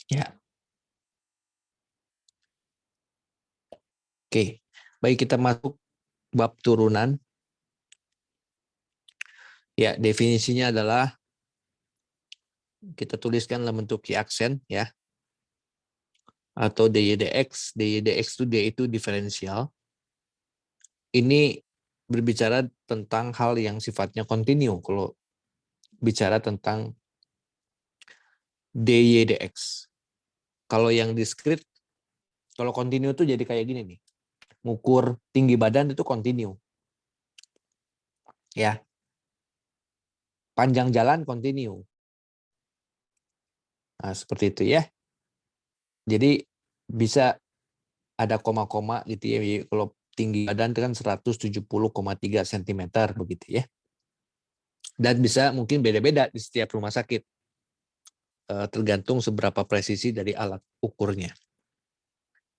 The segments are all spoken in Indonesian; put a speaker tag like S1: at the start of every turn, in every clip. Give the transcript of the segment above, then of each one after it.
S1: Ya. Oke. Baik, kita masuk bab turunan. Ya, definisinya adalah kita tuliskan dalam bentuk Q aksen ya. Atau DY/DX. DY/DX itu dia itu diferensial. Ini berbicara tentang hal yang sifatnya kontinu. Kalau bicara tentang DY/DX. Kalau yang diskrit, kalau kontinu itu jadi kayak gini nih. Ngukur tinggi badan itu kontinu. Ya. Panjang jalan kontinu. Nah, seperti itu ya. Jadi bisa ada koma-koma gitu ya. Kalau tinggi badan itu kan 170,3 cm begitu ya. Dan bisa mungkin beda-beda di setiap rumah sakit. Tergantung seberapa presisi dari alat ukurnya.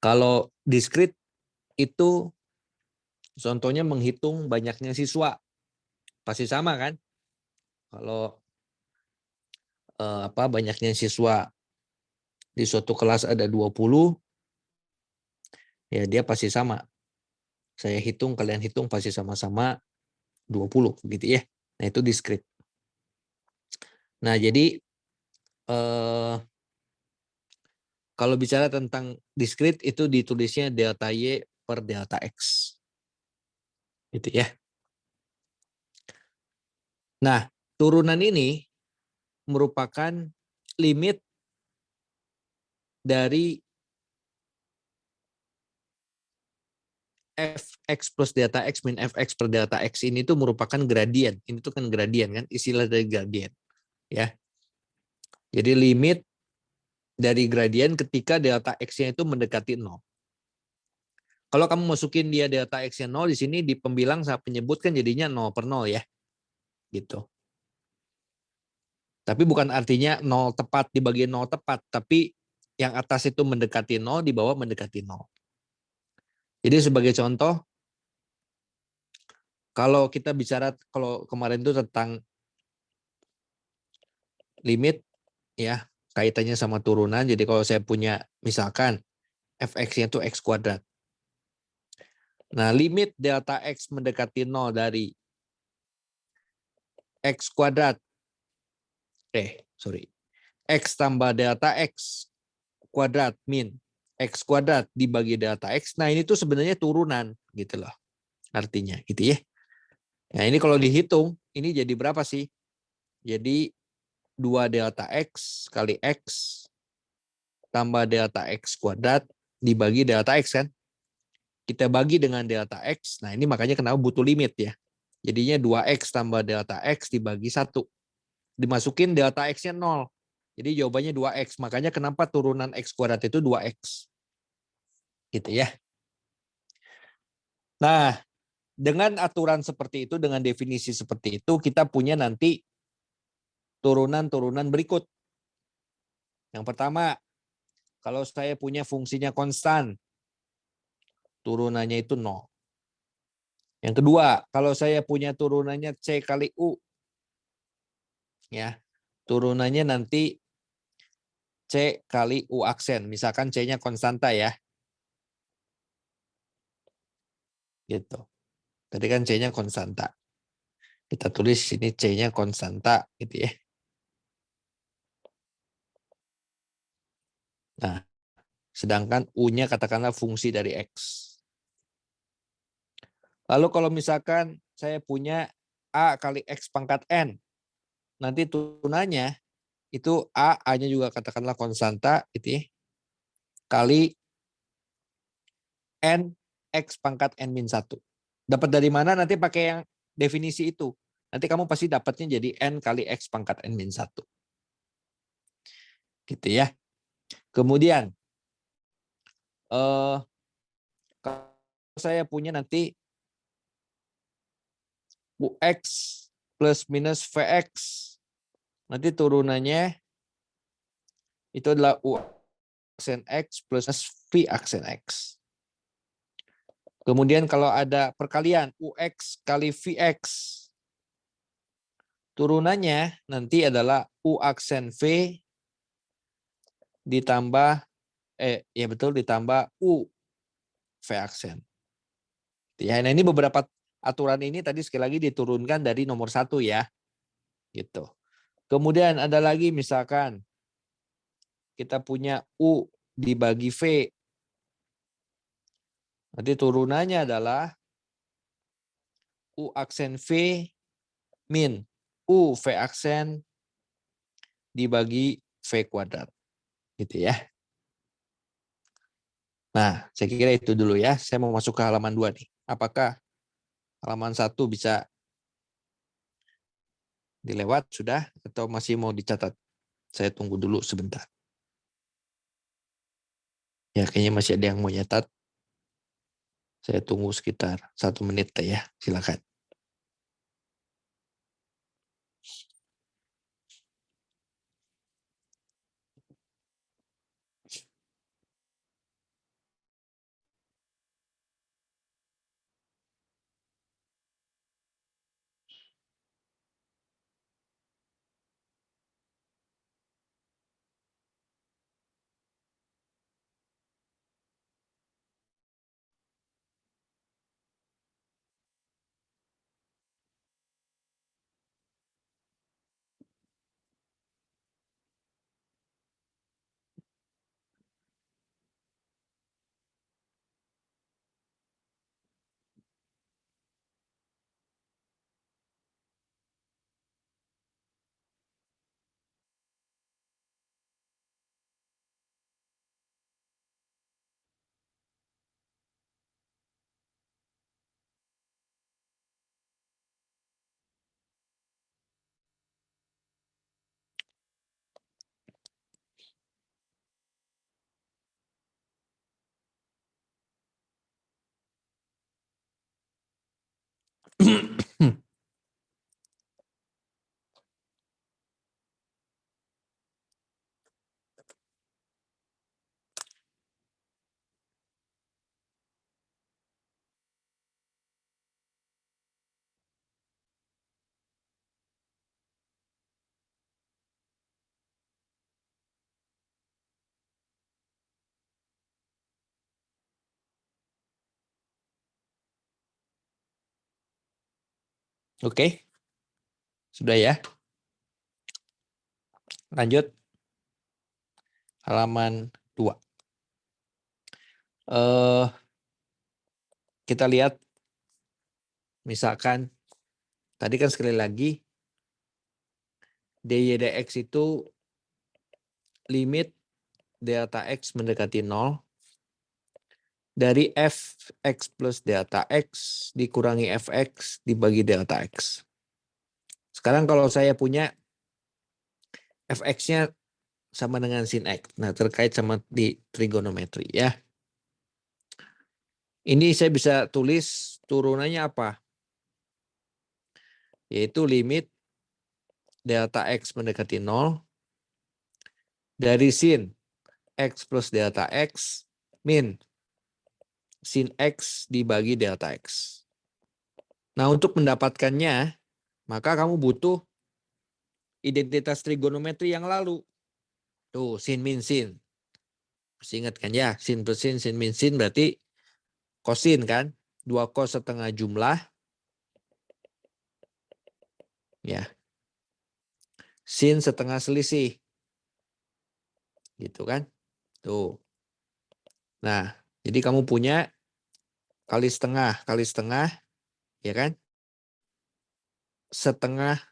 S1: Kalau diskrit itu contohnya menghitung banyaknya siswa. Pasti sama kan? Kalau banyaknya siswa di suatu kelas ada 20, ya dia pasti sama. Saya hitung, kalian hitung pasti sama-sama 20 begitu ya. Nah, itu diskrit. Nah, jadi kalau bicara tentang diskrit itu ditulisnya delta Y per delta X. Gitu ya. Nah, turunan ini merupakan limit dari fx plus delta x min fx per delta x ini tuh merupakan gradien. Ini tuh kan gradien kan, istilah dari gradien. Ya. Jadi limit dari gradien ketika delta x-nya itu mendekati 0. Kalau kamu masukin dia delta x-nya 0 di sini di pembilang saat penyebut kan jadinya 0 per 0 ya. Gitu. Tapi bukan artinya 0 tepat di bagian 0 tepat, tapi yang atas itu mendekati 0, di bawah mendekati 0. Jadi sebagai contoh, kalau kita bicara, kalau kemarin itu tentang limit, ya kaitannya sama turunan. Jadi kalau saya punya misalkan fx-nya itu x kuadrat. Nah, limit delta x mendekati 0 dari x kuadrat. X tambah delta x kuadrat min x kuadrat dibagi delta x. Nah, ini tuh sebenarnya turunan gitu loh. Artinya gitu ya. Nah, ini kalau dihitung, ini jadi berapa sih? Jadi 2 delta x kali x tambah delta x kuadrat dibagi delta x kan. Kita bagi dengan delta x. Nah, ini makanya kenapa butuh limit ya. Jadinya 2x tambah delta x dibagi 1. Dimasukin delta x-nya 0. Jadi jawabannya 2x. Makanya kenapa turunan x kuadrat itu 2x. Gitu ya. Nah, dengan aturan seperti itu, dengan definisi seperti itu, kita punya nanti turunan-turunan berikut. Yang pertama, kalau saya punya fungsinya konstan, turunannya itu 0. Yang kedua, kalau saya punya turunannya C kali U, ya, turunannya nanti C kali U aksen. Misalkan C-nya konstanta ya. Gitu. Tadi kan C-nya konstanta. Kita tulis sini C-nya konstanta gitu ya. Nah, sedangkan U-nya katakanlah fungsi dari X. Lalu kalau misalkan saya punya A kali X pangkat N. Nanti turunannya itu A-nya juga katakanlah konstanta gitu ya. Kali N X pangkat N-1. Dapat dari mana nanti pakai yang definisi itu. Nanti kamu pasti dapatnya jadi N kali X pangkat N-1. Gitu ya. Kemudian, kalau saya punya nanti UX plus minus VX. Nanti turunannya itu adalah U aksen X plus V aksen X. Kemudian kalau ada perkalian UX kali VX. Turunannya nanti adalah U aksen V ditambah ya betul, ditambah U V aksen. Ya, nah ini beberapa aturan ini tadi sekali lagi diturunkan dari nomor 1 ya. Gitu. Kemudian ada lagi misalkan kita punya U dibagi V. Nanti turunannya adalah U aksen V min U V aksen dibagi V kuadrat. Gitu ya. Nah, saya kira itu dulu ya. Saya mau masuk ke halaman 2 nih. Apakah halaman 1 bisa dilewat sudah atau masih mau dicatat? Saya tunggu dulu sebentar. Ya, kayaknya masih ada yang mau nyatat. Saya tunggu sekitar 1 menit ya. Silakan. Oke. Sudah ya. Lanjut. Halaman 2. Kita lihat misalkan tadi kan sekali lagi dy dx itu limit delta x mendekati 0 dari fx plus delta x dikurangi fx dibagi delta x. Sekarang kalau saya punya fx-nya sama dengan sin x. Nah, terkait sama di trigonometri ya. Ini saya bisa tulis turunannya apa? Yaitu limit delta x mendekati 0 dari sin x plus delta x min sin x dibagi delta x. Nah, untuk mendapatkannya, maka kamu butuh identitas trigonometri yang lalu. Tuh, sin min sin. Masih ingat kan ya? Sin plus sin min sin berarti kosin kan? 2 cos setengah jumlah. Ya. Sin setengah selisih. Gitu kan? Tuh. Nah, jadi kamu punya kali setengah, ya kan? Setengah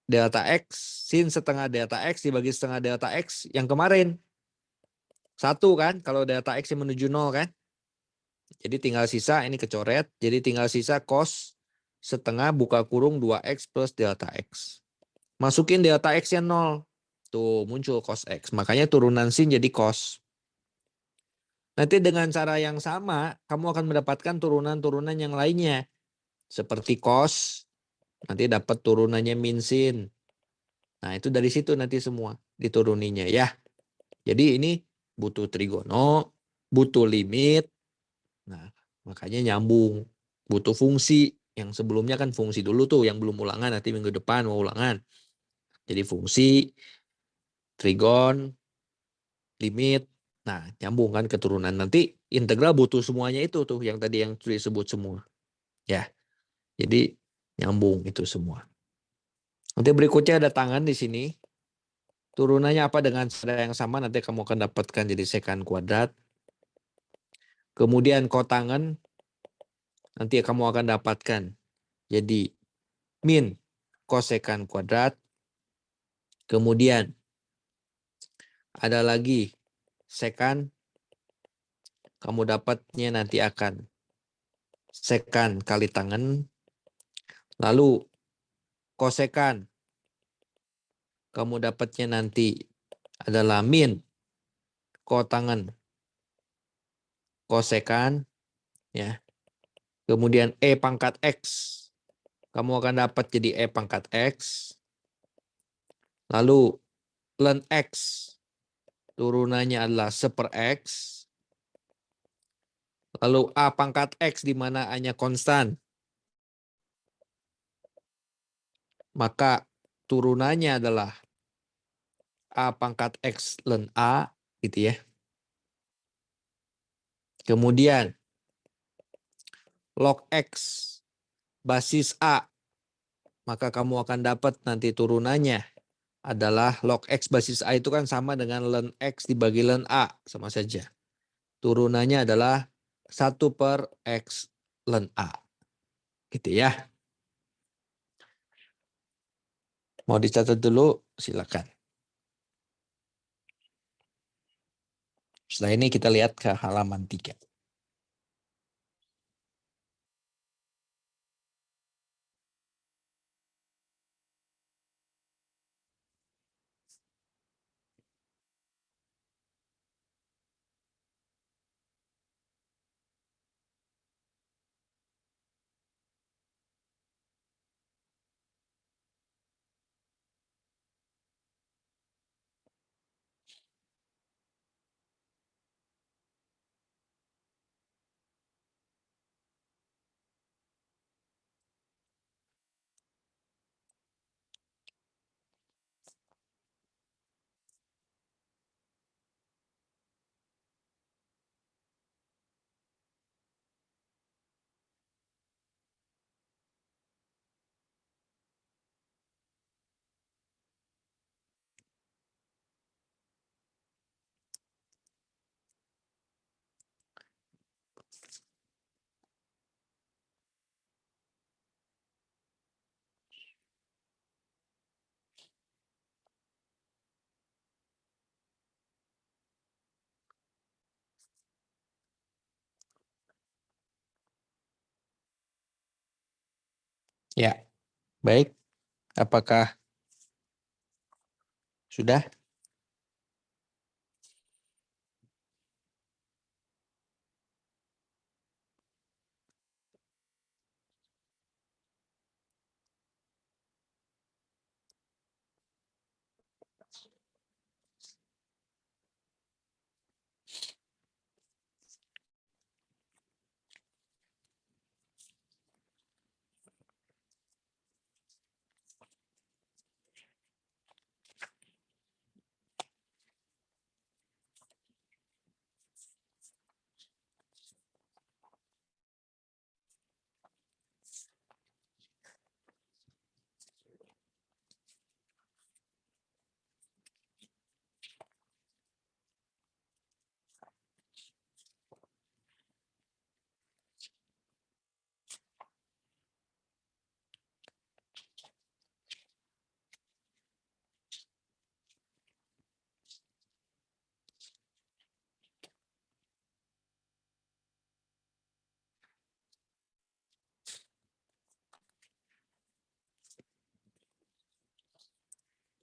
S1: delta x, sin setengah delta x dibagi setengah delta x yang kemarin. 1 kan, kalau delta x yang menuju 0 kan. Jadi tinggal sisa, ini kecoret, jadi tinggal sisa cos setengah buka kurung 2x plus delta x. Masukin delta x yang 0. Tuh muncul cos x, makanya turunan sin jadi cos. Nanti dengan cara yang sama, kamu akan mendapatkan turunan-turunan yang lainnya. Seperti cos, nanti dapat turunannya min sin. Nah itu dari situ nanti semua dituruninya ya. Jadi ini butuh trigono, butuh limit. Nah makanya nyambung. Butuh fungsi. Yang sebelumnya kan fungsi dulu tuh, yang belum ulangan, nanti minggu depan mau ulangan. Jadi fungsi, trigon, limit. Nah, nyambung kan keturunan. Nanti integral butuh semuanya itu tuh yang tadi yang disebut semua. Ya. Jadi nyambung itu semua. Nanti berikutnya ada tangan di sini. Turunannya apa dengan cara yang sama nanti kamu akan dapatkan jadi sekan kuadrat. Kemudian kotangan nanti kamu akan dapatkan jadi min kosekan kuadrat. Kemudian ada lagi sekan, kamu dapatnya nanti akan sekan kali tangan. Lalu kosekan, kamu dapatnya nanti adalah min kotangan kosekan. Ya. Kemudian E pangkat X, kamu akan dapat jadi E pangkat X. Lalu ln X, turunannya adalah 1/X. Lalu A pangkat X di mana A-nya konstan. Maka turunannya adalah A pangkat X ln A, gitu ya. Kemudian log X basis A, maka kamu akan dapat nanti turunannya adalah log X basis A itu kan sama dengan ln X dibagi ln A, sama saja. Turunannya adalah 1/X ln A. Gitu ya. Mau dicatat dulu, silakan. Setelah ini kita lihat ke halaman 3. Ya, baik. Apakah sudah?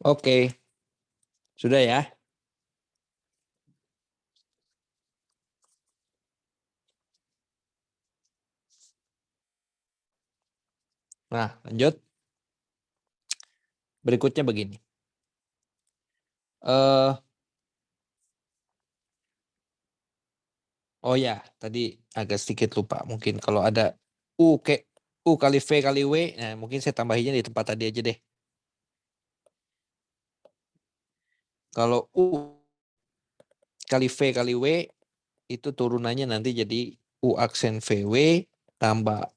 S1: Oke. Sudah ya? Nah, lanjut. Berikutnya begini. Oh ya, tadi agak sedikit lupa. Mungkin kalau ada U kali V kali W, nah mungkin saya tambahinnya di tempat tadi aja deh. Kalau U kali V kali W, itu turunannya nanti jadi U aksen VW tambah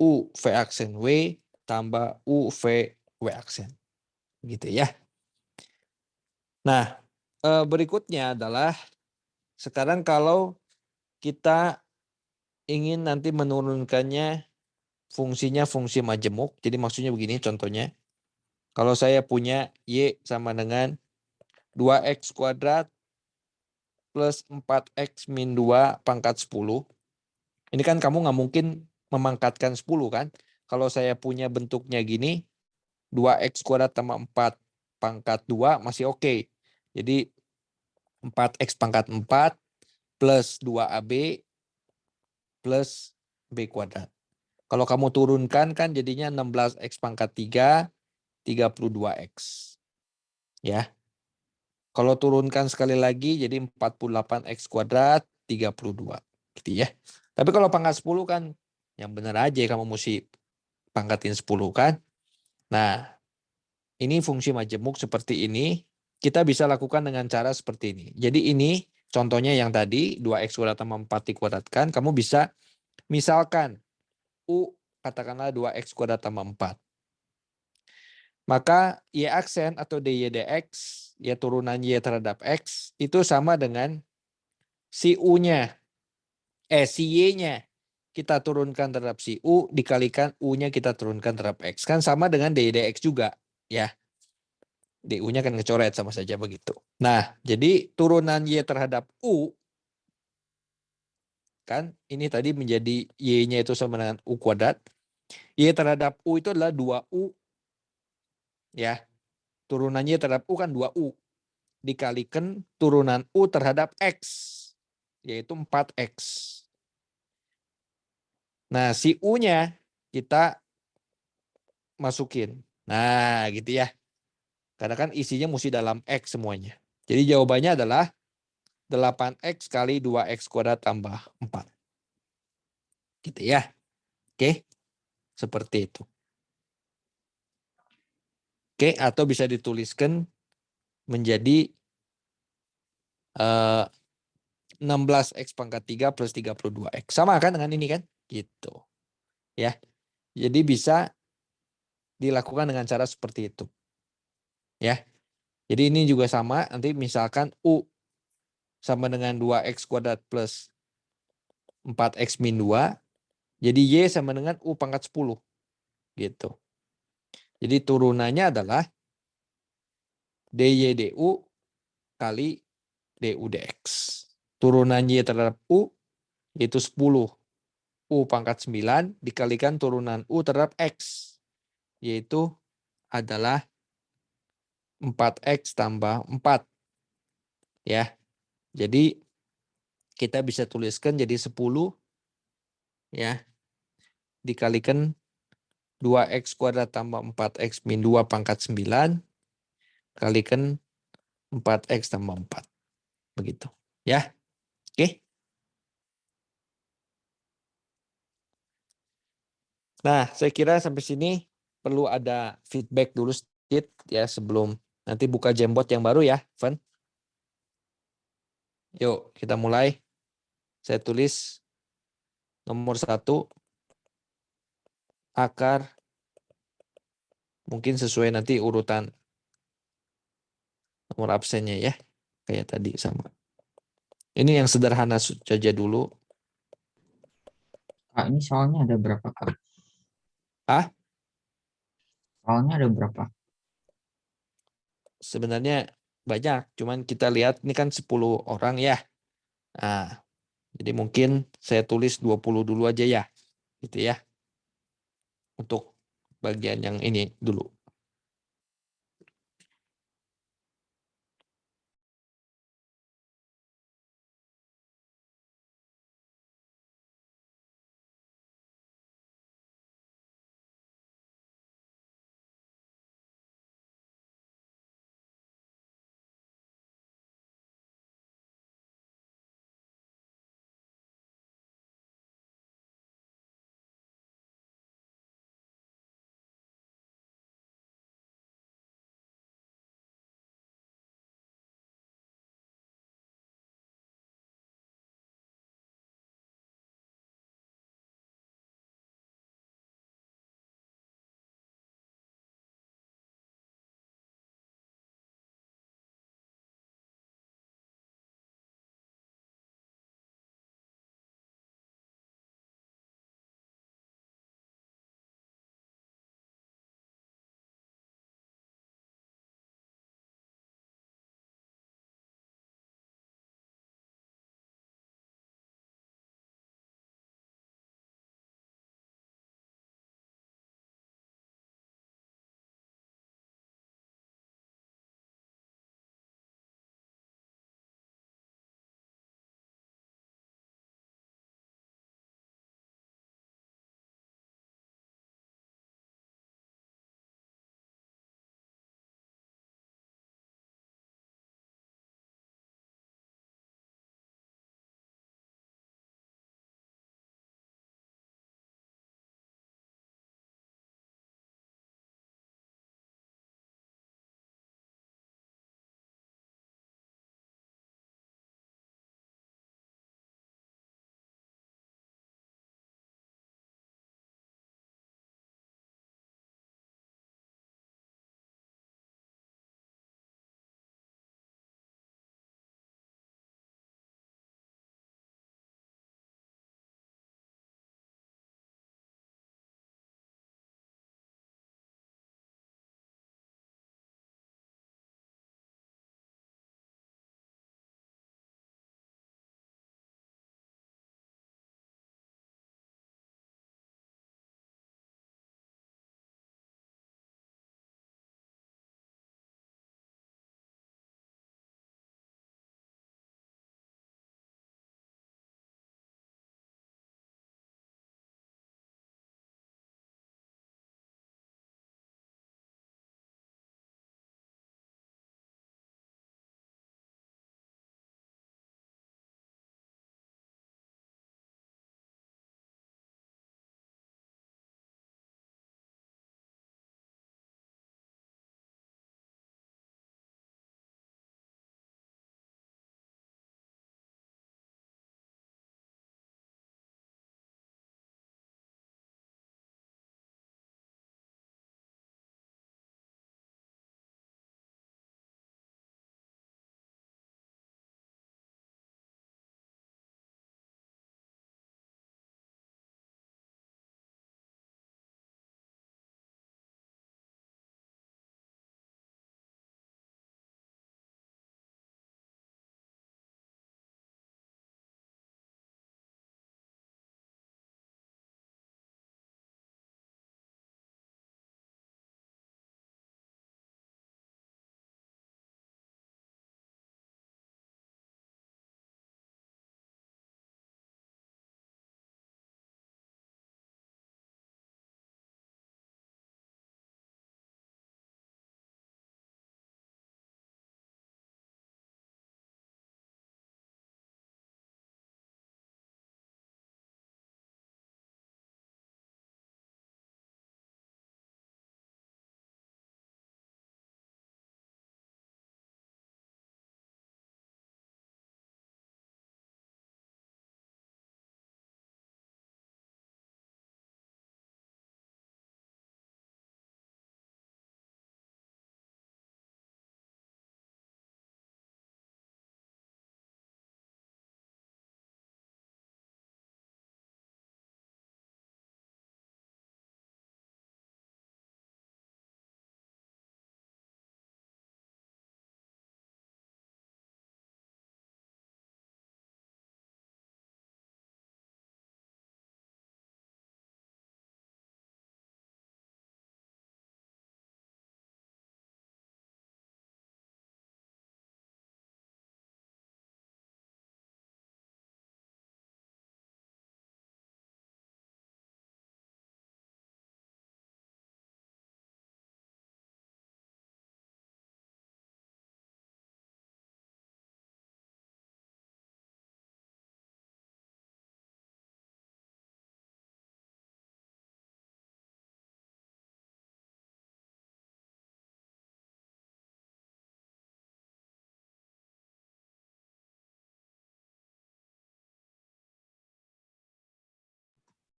S1: U V aksen W tambah U V W aksen. Gitu ya. Nah, berikutnya adalah sekarang kalau kita ingin nanti menurunkannya fungsinya fungsi majemuk. Jadi maksudnya begini contohnya. Kalau saya punya Y sama dengan 2X kuadrat plus 4X min 2 pangkat 10. Ini kan kamu nggak mungkin memangkatkan 10 kan. Kalau saya punya bentuknya gini, 2X kuadrat tambah 4 pangkat 2 masih oke. Jadi 4X pangkat 4 plus 2AB plus B kuadrat. Kalau kamu turunkan kan jadinya 16X pangkat 3, 32X. Ya. Kalau turunkan sekali lagi jadi 48X kuadrat 32. Gitu ya. Tapi kalau pangkat 10 kan yang benar aja kamu mesti pangkatin 10 kan. Nah, ini fungsi majemuk seperti ini. Kita bisa lakukan dengan cara seperti ini. Jadi ini contohnya yang tadi 2X kuadrat tambah 4 dikuadratkan. Kamu bisa misalkan U katakanlah 2X kuadrat tambah 4. Maka Y aksen atau dy dx, ya turunan Y terhadap X, itu sama dengan si U-nya, si Y-nya kita turunkan terhadap si U, dikalikan U-nya kita turunkan terhadap X. Kan sama dengan dy dx juga. Ya, du-nya kan ngecoret sama saja begitu. Nah, jadi turunan Y terhadap U, kan ini tadi menjadi Y-nya itu sama dengan U kuadrat. Y terhadap U itu adalah 2U. Ya, turunannya terhadap U kan 2U. Dikalikan turunan U terhadap X, yaitu 4X. Nah, si U-nya kita masukin. Nah, gitu ya. Karena kan isinya mesti dalam X semuanya. Jadi jawabannya adalah 8X kali 2X kuadrat tambah 4. Gitu ya. Oke, seperti itu. Oke, atau bisa dituliskan menjadi 16X pangkat 3 plus 32X. Sama kan dengan ini kan? Gitu. Ya. Jadi bisa dilakukan dengan cara seperti itu. Ya. Jadi ini juga sama, nanti misalkan U sama dengan 2X kuadrat plus 4X min 2, jadi Y sama dengan U pangkat 10. Gitu. Jadi turunannya adalah dy du kali du dx. Turunan Y terhadap U yaitu 10. U pangkat 9 dikalikan turunan U terhadap X, yaitu adalah 4X tambah 4. Ya. Jadi kita bisa tuliskan jadi 10 ya dikalikan 2X kuadrat tambah 4X min 2 pangkat 9 kalikan 4X tambah 4. Begitu. Ya. Oke. Nah, saya kira sampai sini perlu ada feedback dulu sedikit ya sebelum nanti buka Jamboard yang baru ya, Van. Yuk, kita mulai. Saya tulis nomor 1 akar mungkin sesuai nanti urutan nomor absennya ya. Kayak tadi sama. Ini yang sederhana saja dulu.
S2: Kak, ini soalnya ada berapa, Kak?
S1: Ah,
S2: Soalnya ada berapa?
S1: sebenarnya banyak, cuman kita lihat ini kan 10 orang ya. Nah, jadi mungkin saya tulis 20 dulu aja ya. Gitu ya. Untuk bagian yang ini dulu.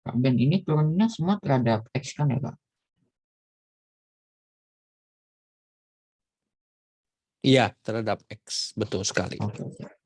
S2: Kak Ben, ini turunnya semua terhadap X kan ya, Kak?
S1: Iya, terhadap X. Betul sekali.
S2: Oke, oke.